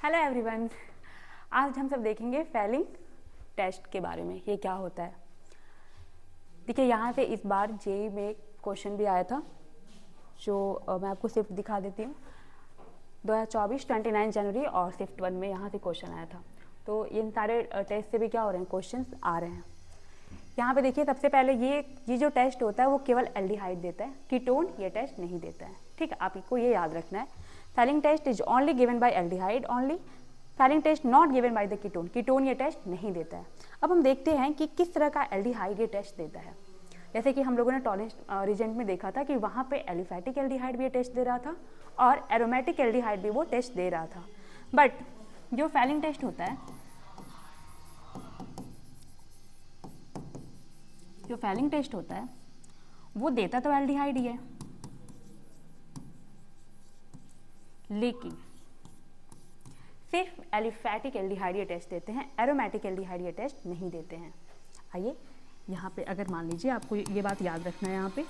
Hello everyone. आज हम सब देखेंगे फेलिंग टेस्ट के बारे में, ये क्या होता है। देखिए यहाँ पे इस बार जेई में क्वेश्चन भी आया था जो मैं आपको शिफ्ट दिखा देती हूँ। 2024 29 जनवरी और शिफ्ट 1 में यहाँ से क्वेश्चन आया था। तो इन सारे टेस्ट से भी क्या हो रहे हैं, क्वेश्चंस आ रहे हैं। यहाँ पे देखिए सबसे पहले ये जो टेस्ट होता है वो केवल एल्डिहाइड देता है, कीटोन ये टेस्ट नहीं देता है। ठीक है, आपको ये याद रखना है। Fehling test is only given by aldehyde only, Fehling test not given by the ketone, ketone ये टेस्ट नहीं देता है। अब हम देखते हैं कि किस तरह का एल्डिहाइड ये टेस्ट देता है। जैसे कि हम लोगों ने टॉलेंस रीजेंट में देखा था कि वहाँ पे एलिफैटिक एल्डिहाइड भी ये टेस्ट दे रहा था और एरोमेटिक एल्डिहाइड भी वो टेस्ट दे रहा था। बट जो फेलिंग टेस्ट होता है, जो फेलिंग टेस्ट होता है वो देता तो एल्डिहाइड ही है, लेकिन सिर्फ एलिफैटिक एल्डिहाइड ये टेस्ट देते हैं, एरोमेटिक एल्डिहाइड ये टेस्ट नहीं देते हैं। आइए यहाँ पे अगर मान लीजिए आपको ये बात याद रखना है, यहाँ पे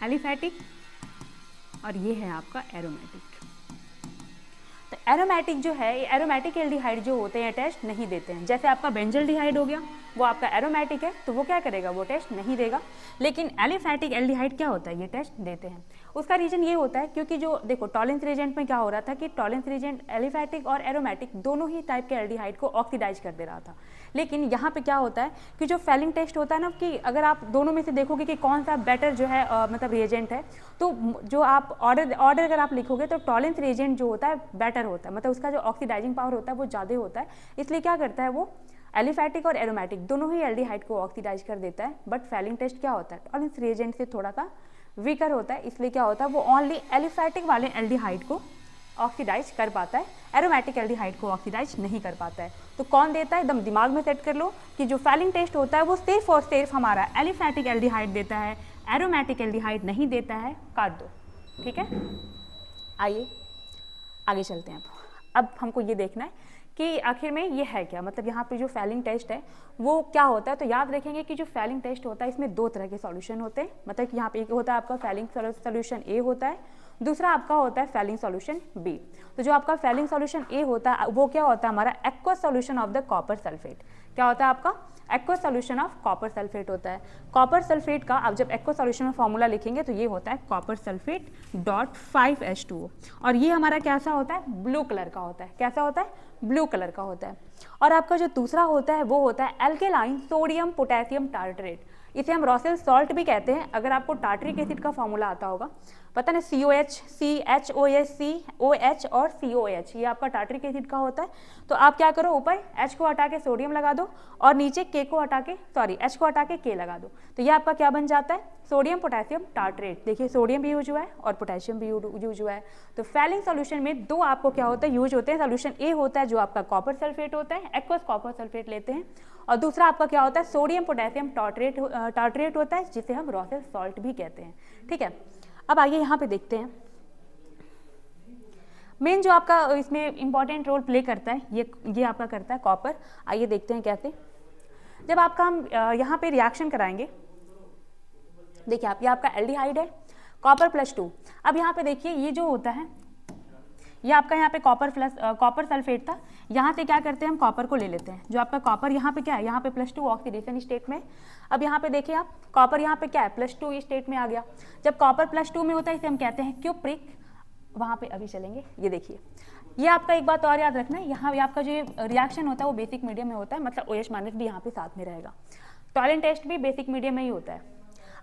एलिफैटिक और ये है आपका एरोमेटिक। तो एरोमेटिक जो है, ये एरोमेटिक एल्डिहाइड जो होते हैं टेस्ट नहीं देते हैं। जैसे आपका बेंजल्डिहाइड हो गया, वो आपका एरोमेटिक है तो वो क्या करेगा, वो टेस्ट नहीं देगा। लेकिन एलिफैटिक एल्डिहाइड क्या होता है, ये टेस्ट देते हैं। उसका रीजन ये होता है क्योंकि जो देखो टॉलेंस रीजेंट में क्या हो रहा था कि टॉलेंस रीजेंट एलिफैटिक और एरोमेटिक दोनों ही टाइप के एल्डिहाइड को ऑक्सीडाइज कर दे रहा था। लेकिन यहाँ पे क्या होता है कि जो फेलिंग टेस्ट होता है ना, कि अगर आप दोनों में से देखोगे कि कौन सा बेटर जो है मतलब रिएजेंट है, तो जो आप ऑर्डर अगर आप लिखोगे तो टॉलेंस रिएजेंट जो होता है बेटर होता है, मतलब उसका जो ऑक्सीडाइजिंग पावर होता है वो ज़्यादा होता है। इसलिए क्या करता है, वो एलिफैटिक और एरोमेटिक दोनों ही एल्डिहाइड को ऑक्सीडाइज कर देता है। बट फेलिंग टेस्ट क्या होता है, टॉलेंस रिएजेंट से थोड़ा सा वीकर होता है, इसलिए क्या होता है, वो ओनली एलिफैटिक वाले एल्डिहाइड को ऑक्सीडाइज कर पाता है, एरोमेटिक एल्डिहाइड को ऑक्सीडाइज नहीं कर पाता है। तो कौन देता है, एकदम दिमाग में सेट कर लो कि जो फेलिंग टेस्ट होता है वो सिर्फ और सिर्फ हमारा एलिफैटिक एल्डिहाइड देता है, एरोमेटिक एल्डिहाइड नहीं देता है। काट दो, ठीक है। आइए आगे चलते हैं। अब हमको ये देखना है कि आखिर में ये है क्या, मतलब यहाँ पे जो फेलिंग टेस्ट है वो क्या होता है। तो याद रखेंगे कि जो फेलिंग टेस्ट होता है इसमें दो तरह के सॉल्यूशन होते हैं। मतलब कि यहाँ पे एक होता है आपका फेलिंग सॉल्यूशन ए होता है, दूसरा आपका होता है फेलिंग सॉल्यूशन बी। तो जो आपका फेलिंग सॉल्यूशन ए होता है वो क्या होता है, हमारा aqueous solution of the copper sulphate. क्या होता है आपका, aqueous solution of copper sulphate होता है। कॉपर सल्फेट का आप जब एक्वस सॉल्यूशन में फॉर्मूला लिखेंगे तो ये होता है कॉपर सल्फेट डॉट 5H2O, और ये हमारा कैसा होता है, ब्लू कलर का होता है। कैसा होता है, ब्लू कलर का होता है। और आपका जो दूसरा होता है वो होता है एल्केलाइन सोडियम पोटेशियम टार्टरेट। इसे हम रॉसेल सॉल्ट भी कहते हैं। अगर आपको टार्टरिक एसिड का फॉर्मूला आता होगा, पता ना, COH, CHOS, COH और COH, ये आपका टार्टरिक एसिड का होता है। तो आप क्या करो, ऊपर H को हटा के सोडियम लगा दो और नीचे H को हटा के K लगा दो। तो ये आपका क्या बन जाता है, सोडियम पोटेशियम टार्टरेट। देखिए सोडियम भी यूज हुआ है और पोटेशियम भी यूज हुआ है। तो फेलिंग सॉल्यूशन में दो आपको क्या होता है, यूज होते हैं। सॉल्यूशन ए होता है जो आपका कॉपर सल्फेट होता है, एक्वस कॉपर सल्फेट लेते हैं, और दूसरा आपका क्या होता है, सोडियम पोटेशियम टार्टरेट होता है, जिसे हम रॉसेल सॉल्ट भी कहते हैं। ठीक है, अब आइए यहाँ पे देखते हैं मेन जो आपका इसमें इंपॉर्टेंट रोल प्ले करता है, ये आपका करता है कॉपर। आइए देखते हैं कैसे। जब आपका हम यहाँ पे रिएक्शन कराएंगे, देखिए आप, ये आपका एल्डिहाइड है, कॉपर +2। अब यहाँ पे देखिए ये जो होता है, ये आपका यहाँ पे कॉपर सल्फेट था। यहाँ से क्या करते हैं, हम कॉपर को ले लेते हैं। जो आपका कॉपर यहाँ पे क्या है, यहाँ पे +2 ऑक्सीडेशन स्टेट में। अब यहाँ पे देखिए आप, कॉपर यहाँ पे क्या है, +2 स्टेट में आ गया। जब कॉपर +2 में होता है इसे हम कहते हैं क्यूप्रिक। वहाँ पे अभी चलेंगे। ये देखिए, ये आपका एक बात और याद रखना है, यहाँ आपका जो रिएक्शन होता है वो बेसिक मीडियम में होता है, मतलब OH- भी यहाँ पे साथ में रहेगा। टॉलेंट टेस्ट भी बेसिक मीडियम में ही होता है।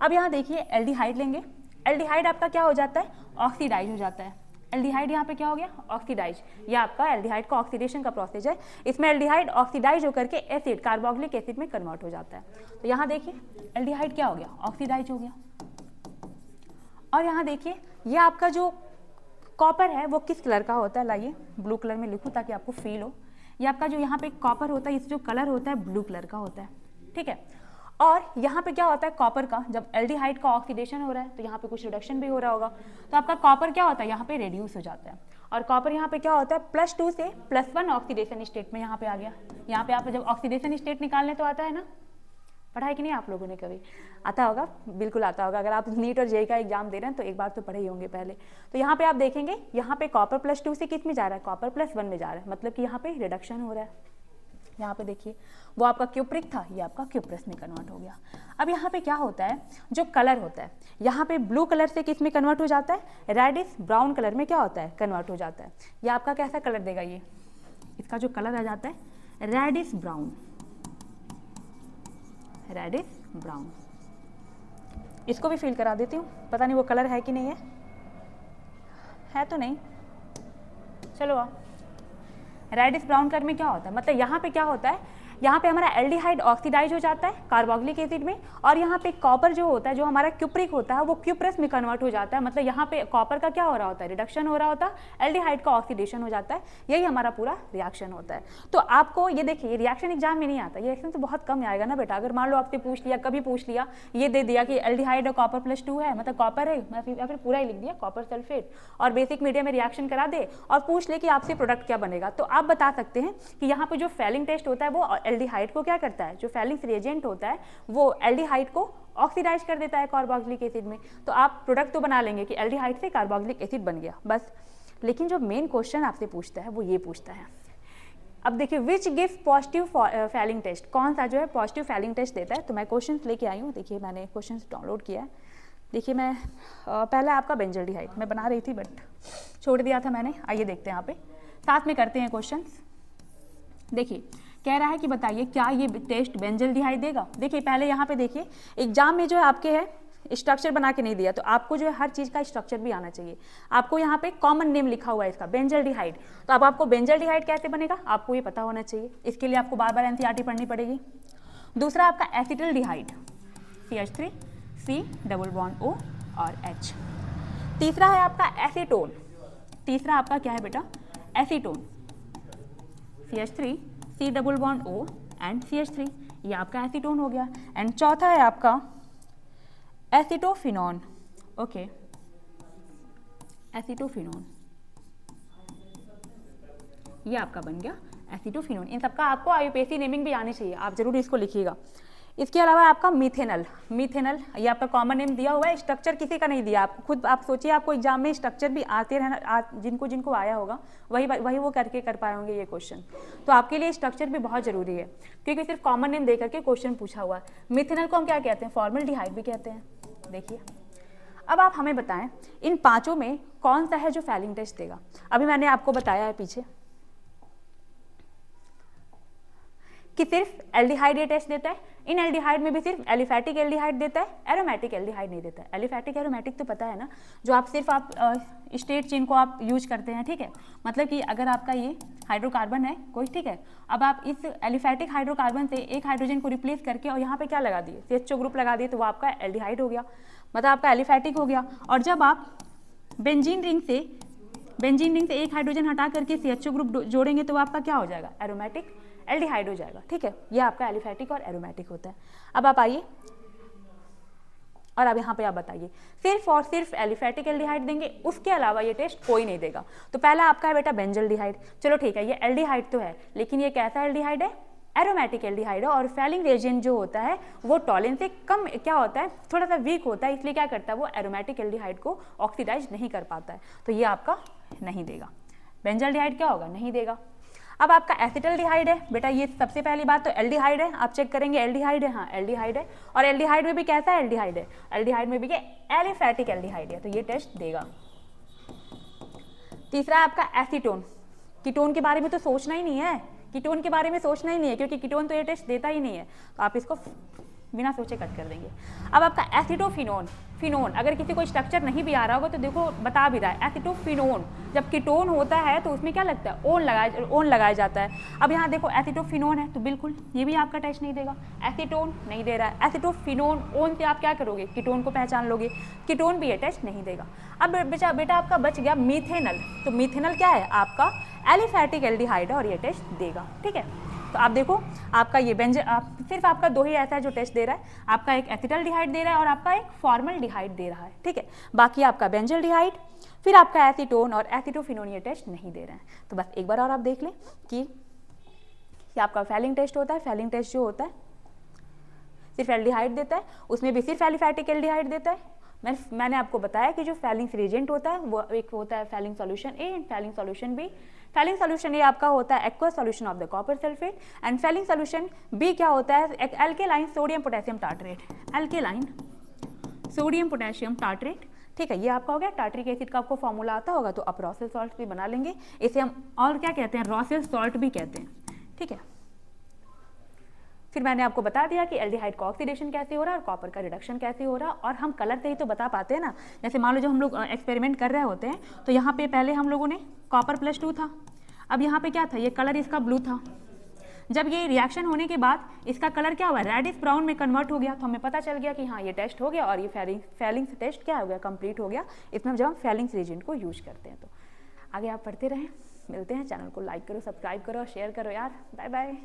अब यहाँ देखिए एल्डिहाइड लेंगे, एल्डिहाइड आपका क्या हो जाता है, ऑक्सीडाइज हो जाता है। एल्डिहाइड यहाँ पे क्या हो गया, ऑक्सीडाइज। ये आपका एल्डिहाइड का ऑक्सीडेशन का प्रोसेस है। इसमें एल्डिहाइड ऑक्सीडाइज होकर के एसिड, कार्बोक्सिलिक एसिड में कन्वर्ट हो जाता है। तो यहाँ देखिए एल्डिहाइड क्या हो गया, ऑक्सीडाइज हो गया। और यहाँ देखिए ये आपका जो कॉपर है वो किस कलर का होता है, लाइए ब्लू कलर में लिखूँ ताकि आपको फील हो। ये आपका जो यहाँ पे कॉपर होता है, इस जो कलर होता है ब्लू कलर का होता है। ठीक है, और यहाँ पे क्या होता है, कॉपर का जब एल्डिहाइड का ऑक्सीडेशन हो रहा है तो यहाँ पे कुछ रिडक्शन भी हो रहा होगा, तो आपका कॉपर क्या होता है, यहाँ पे रेड्यूस हो जाता है। और कॉपर यहाँ पे क्या होता है, +2 से +1 ऑक्सीडेशन स्टेट में यहाँ पे आ गया। यहाँ पे आप जब ऑक्सीडेशन स्टेट निकालने तो आता है ना, पढ़ा है कि नहीं आप लोगों ने कभी? आता होगा, बिल्कुल आता होगा। अगर आप नीट और जेईई का एग्जाम दे रहे हैं तो एक बार तो पढ़े ही होंगे पहले। तो यहाँ पे आप देखेंगे, यहाँ पे कॉपर +2 से किस में जा रहा है, कॉपर +1 में जा रहा है, मतलब कि यहाँ पे रिडक्शन हो रहा है। यहाँ पे देखिए, वो आपका क्यूप्रिक था, ये आपका क्यूप्रस में कन्वर्ट हो गया। अब यहाँ पे क्या होता है, जो कलर होता है, यहाँ पे ब्लू कलर से किस में कन्वर्ट हो जाता है, रेडिश ब्राउन कलर में क्या होता है, कन्वर्ट हो जाता है। ये आपका कैसा कलर देगा, ये इसका जो कलर आ जाता है रेडिश ब्राउन, रेडिश ब्राउन। इसको भी फिल करा देती हूँ, पता नहीं वो कलर है कि नहीं है तो नहीं, चलो आओ। रेडिश ब्राउन कलर में क्या होता है, मतलब यहाँ पे क्या होता है, यहाँ पे हमारा एल्डिहाइड ऑक्सीडाइज हो जाता है कार्बोक्सिलिक एसिड में, और यहाँ पे कॉपर जो होता है, जो हमारा क्यूप्रिक होता है, वो क्यूप्रस में कन्वर्ट हो जाता है। मतलब यहाँ पे कॉपर का क्या हो रहा होता है, रिडक्शन हो रहा होता है, एल्डिहाइड का ऑक्सीडेशन हो जाता है। यही हमारा पूरा रिएक्शन होता है। तो आपको ये देखिए, रिएक्शन एग्जाम में नहीं आता, ये रिएक्शन तो बहुत कम आएगा ना बेटा। अगर मान लो आपसे पूछ लिया, कभी पूछ लिया, ये दे दिया कि एल्डिहाइड और कॉपर +2 है, मतलब कॉपर है, या फिर पूरा ही लिख दिया कॉपर सल्फेट, और बेसिक मीडियम में रिएक्शन करा दे और पूछ ले कि आपसे प्रोडक्ट क्या बनेगा, तो आप बता सकते हैं कि यहाँ पे जो फेलिंग टेस्ट होता है वो एल्डिहाइड को क्या करता है, जो फेलिंग रिएजेंट होता है वो एल्डिहाइड को ऑक्सीडाइज कर देता है कार्बोक्सिलिक एसिड में। तो आप प्रोडक्ट तो बना लेंगे कि एल्डिहाइड से कार्बोक्सिलिक एसिड बन गया बस। लेकिन जो मेन क्वेश्चन आपसे पूछता है वो ये पूछता है, अब देखिए which give positive Fehling test, कौन सा जो है पॉजिटिव फेलिंग टेस्ट देता है। तो मैं क्वेश्चन लेके आई हूँ, देखिए मैंने क्वेश्चन डाउनलोड किया है। देखिए मैं पहला आपका बेंजल्डिहाइड मैं बना रही थी बट छोड़ दिया था मैंने। आइए देखते हैं, यहाँ पे साथ में करते हैं क्वेश्चन। देखिए कह रहा है कि बताइए क्या ये टेस्ट बेंजल्डिहाइड देगा। देखिए पहले यहाँ पे देखिए, एग्जाम में जो है आपके है स्ट्रक्चर बना के नहीं दिया, तो आपको जो है हर चीज़ का स्ट्रक्चर भी आना चाहिए। आपको यहाँ पे कॉमन नेम लिखा हुआ है इसका बेंजल्डिहाइड, तो अब आपको बेंजल्डिहाइड कैसे बनेगा आपको ये पता होना चाहिए। इसके लिए आपको बार बार एनसीईआरटी पढ़नी पड़ेगी। दूसरा आपका acetaldehyde, CH3 C double bond O और H। तीसरा है आपका एसीटोन, तीसरा आपका क्या है बेटा, acetone, CH3 C double bond O and CH3, ये आपका एसीटोन हो गया। एंड चौथा है आपका एसिटोफिनॉन, ओके, एसिटोफिनॉन, ये आपका बन गया एसिटोफिनॉन। इन सबका आपको IUPAC नेमिंग भी आनी चाहिए, आप जरूर इसको लिखिएगा। इसके अलावा आपका मीथेनल, मीथेनल ये आपका कॉमन नेम दिया हुआ है, स्ट्रक्चर किसी का नहीं दिया। आप खुद आप सोचिए, आपको एग्जाम में स्ट्रक्चर भी आते रहना, जिनको जिनको आया होगा वही वो करके कर पाए होंगे ये क्वेश्चन। तो आपके लिए स्ट्रक्चर भी बहुत जरूरी है, क्योंकि सिर्फ कॉमन नेम दे करके क्वेश्चन पूछा हुआ है। मीथेनल को हम क्या कहते हैं, फॉर्मल्डिहाइड भी कहते हैं। देखिए अब आप हमें बताएं इन पांचों में कौन सा है जो फेलिंग टेस्ट देगा। अभी मैंने आपको बताया है पीछे कि सिर्फ एल्डिहाइड ये टेस्ट देता है। इन एल्डिहाइड में भी सिर्फ एलिफैटिक एल्डिहाइड देता है, एरोमेटिक एल्डिहाइड नहीं देता है। एलिफैटिक एरोमेटिक तो पता है ना, जो आप सिर्फ आप स्ट्रेट चेन को आप यूज करते हैं, ठीक है। मतलब कि अगर आपका ये हाइड्रोकार्बन है कोई, ठीक है, अब आप इस एलिफैटिक हाइड्रोकार्बन से एक हाइड्रोजन को रिप्लेस करके और यहाँ पे क्या लगा दिए, CHO ग्रुप लगा दिए, तो वो आपका एल्डिहाइड हो गया, मतलब आपका एलिफैटिक हो गया। और जब आप बेंजीन रिंग से एक हाइड्रोजन हटा करके CHO ग्रुप जोड़ेंगे तो वो आपका क्या हो जाएगा, एरोमेटिक एल्डिहाइड हो जाएगा, ठीक है। ये आपका एलिफैटिक और एरोमेटिक होता है। अब आप आइए और अब यहाँ पे आप बताइए, सिर्फ और सिर्फ एलिफैटिक एल्डिहाइड देंगे, उसके अलावा ये टेस्ट कोई नहीं देगा। तो पहला आपका है बेटा बेंजल्डिहाइड, चलो ठीक है, ये एल्डिहाइड तो है, लेकिन ये कैसा एल्डिहाइड है, एरोमेटिक एल्डिहाइड है। और फेलिंग रिएजेंट जो होता है वो टॉलिन से कम क्या होता है, थोड़ा सा वीक होता है, इसलिए क्या करता है वो एरोमेटिक एल्डिहाइड को ऑक्सीडाइज नहीं कर पाता है, तो ये आपका नहीं देगा। बेंजल्डिहाइड क्या होगा, नहीं देगा। अब आपका एसिटल्डिहाइड है बेटा, ये सबसे पहली बात तो एल्डिहाइड है, आप चेक करेंगे एल्डिहाइड है, हाँ एल्डिहाइड है। और एल्डिहाइड में भी कैसा एल्डिहाइड है, एल्डिहाइड में भी क्या एलिफैटिक एल्डिहाइड है, तो ये टेस्ट देगा। तीसरा आपका एसीटोन, कीटोन के बारे में तो सोचना ही नहीं है, कीटोन के बारे में सोचना ही नहीं है, क्योंकि कीटोन तो ये टेस्ट देता ही नहीं है, तो आप इसको बिना सोचे कट कर देंगे। अब आपका एसिटोफिनोन, फिनोन, अगर किसी को स्ट्रक्चर नहीं भी आ रहा होगा तो देखो बता भी रहा है, एसिटोफिनोन, जब कीटोन होता है तो उसमें क्या लगता है, ओन लगाया जाता है। अब यहाँ देखो एसिटोफिनोन है, तो बिल्कुल ये भी आपका टेस्ट नहीं देगा, एसीटोन नहीं दे रहा है, एसिटोफिनोन, ओन से आप क्या करोगे, कीटोन को पहचान लोगे, कीटोन भी ये टेस्ट नहीं देगा। अब बेटा आपका बच गया मीथेनल, तो मीथेनल क्या है, आपका एलिफैटिक एल्डिहाइड है और ये टेस्ट देगा, ठीक है। तो आप देखो आपका ये सिर्फ आपका दो ही ऐसा है जो टेस्ट दे रहा है, आपका एक एसिटल्डिहाइड दे रहा है और आपका एक फॉर्मल्डिहाइड दे रहा है, ठीक है। बाकी आपका बेंजल्डिहाइड, फिर आपका एसीटोन और एसिटोफिनोन ये टेस्ट नहीं दे रहे हैं। तो बस एक बार और आप देख लें कि आपका फेलिंग टेस्ट होता है। फेलिंग टेस्ट जो होता है सिर्फ एल्डिहाइड देता है, उसमें भी सिर्फ एलिफैटिक एल्डिहाइड देता है। मैंने आपको बताया कि जो फैलिंग्स रिएजेंट होता है वो एक होता है Fehling solution A and Fehling solution B. Fehling solution A आपका होता है aqueous solution of the copper sulphate and Fehling solution B क्या होता है alkaline sodium potassium tartrate, alkaline sodium potassium tartrate. ठीक है, ये आपका हो गया। टार्ट्रिक एसिड का आपको फॉर्मूला आता होगा तो आप रॉसेल सॉल्ट भी बना लेंगे, इसे हम और क्या कहते हैं, रॉसेल सॉल्ट भी कहते हैं। ठीक है, फिर मैंने आपको बता दिया कि एल्डिहाइड का ऑक्सीडेशन कैसे हो रहा है और कॉपर का रिडक्शन कैसे हो रहा है, और हम कलर से ही तो बता पाते हैं ना। जैसे मान लो जब हम लोग एक्सपेरिमेंट कर रहे होते हैं तो यहाँ पे पहले हम लोगों ने कॉपर +2 था, अब यहाँ पे क्या था, ये कलर इसका ब्लू था। जब ये रिएक्शन होने के बाद इसका कलर क्या हुआ, रेडिश ब्राउन में कन्वर्ट हो गया, तो हमें पता चल गया कि हाँ ये टेस्ट हो गया और ये फैलिंग्स टेस्ट क्या हो गया, कंप्लीट हो गया। इसमें जब हम फैलिंग्स रिएजेंट को यूज करते हैं। तो आगे आप पढ़ते रहें, मिलते हैं। चैनल को लाइक करो, सब्सक्राइब करो, शेयर करो यार। Bye bye.